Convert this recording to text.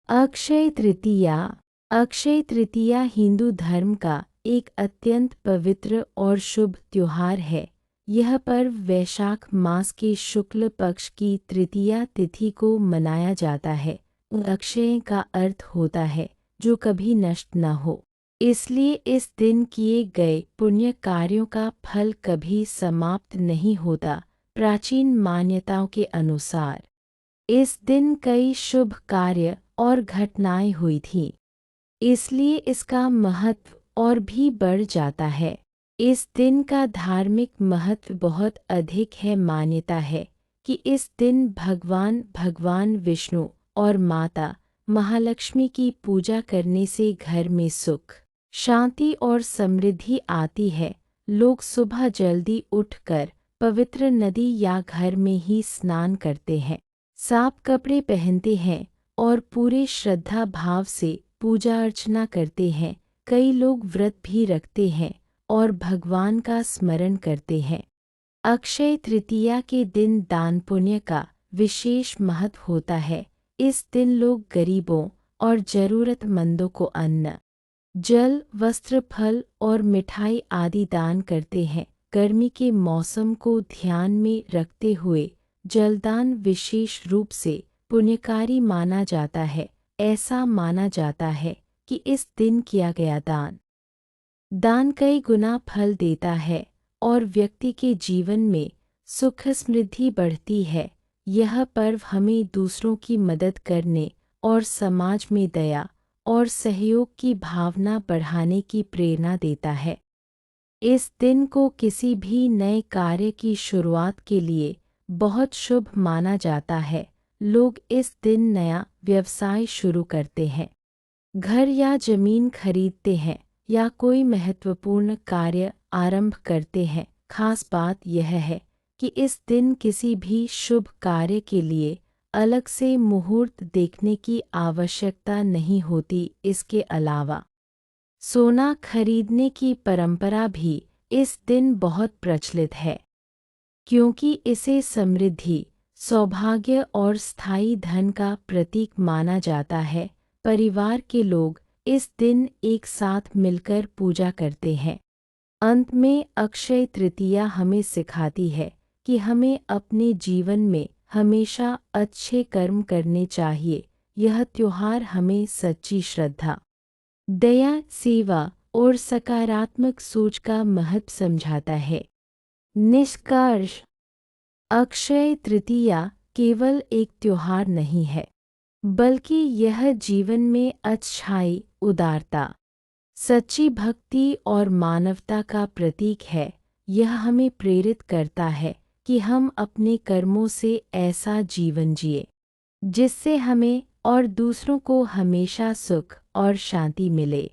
अक्षय तृतीया। अक्षय तृतीया हिंदू धर्म का एक अत्यंत पवित्र और शुभ त्योहार है। यह पर्व वैशाख मास के शुक्ल पक्ष की तृतीया तिथि को मनाया जाता है। अक्षय का अर्थ होता है जो कभी नष्ट न हो, इसलिए इस दिन किए गए पुण्य कार्यों का फल कभी समाप्त नहीं होता। प्राचीन मान्यताओं के अनुसार इस दिन कई शुभ कार्य और घटनाएं हुई थीं, इसलिए इसका महत्व और भी बढ़ जाता है। इस दिन का धार्मिक महत्व बहुत अधिक है। मान्यता है कि इस दिन भगवान विष्णु और माता महालक्ष्मी की पूजा करने से घर में सुख, शांति और समृद्धि आती है। लोग सुबह जल्दी उठकर पवित्र नदी या घर में ही स्नान करते हैं, साफ कपड़े पहनते हैं और पूरे श्रद्धा भाव से पूजा अर्चना करते हैं। कई लोग व्रत भी रखते हैं और भगवान का स्मरण करते हैं। अक्षय तृतीया के दिन दान पुण्य का विशेष महत्व होता है। इस दिन लोग गरीबों और जरूरतमंदों को अन्न, जल, वस्त्र, फल और मिठाई आदि दान करते हैं। गर्मी के मौसम को ध्यान में रखते हुए जलदान विशेष रूप से पुण्यकारी माना जाता है। ऐसा माना जाता है कि इस दिन किया गया दान कई गुना फल देता है और व्यक्ति के जीवन में सुख समृद्धि बढ़ती है। यह पर्व हमें दूसरों की मदद करने और समाज में दया और सहयोग की भावना बढ़ाने की प्रेरणा देता है। इस दिन को किसी भी नए कार्य की शुरुआत के लिए बहुत शुभ माना जाता है। लोग इस दिन नया व्यवसाय शुरू करते हैं, घर या जमीन खरीदते हैं या कोई महत्वपूर्ण कार्य आरंभ करते हैं। खास बात यह है कि इस दिन किसी भी शुभ कार्य के लिए अलग से मुहूर्त देखने की आवश्यकता नहीं होती। इसके अलावा सोना खरीदने की परंपरा भी इस दिन बहुत प्रचलित है, क्योंकि इसे समृद्धि, सौभाग्य और स्थायी धन का प्रतीक माना जाता है। परिवार के लोग इस दिन एक साथ मिलकर पूजा करते हैं। अंत में अक्षय तृतीया हमें सिखाती है कि हमें अपने जीवन में हमेशा अच्छे कर्म करने चाहिए। यह त्योहार हमें सच्ची श्रद्धा, दया, सेवा और सकारात्मक सोच का महत्व समझाता है। निष्कर्ष, अक्षय तृतीया केवल एक त्योहार नहीं है, बल्कि यह जीवन में अच्छाई, उदारता, सच्ची भक्ति और मानवता का प्रतीक है। यह हमें प्रेरित करता है कि हम अपने कर्मों से ऐसा जीवन जिए जिससे हमें और दूसरों को हमेशा सुख और शांति मिले।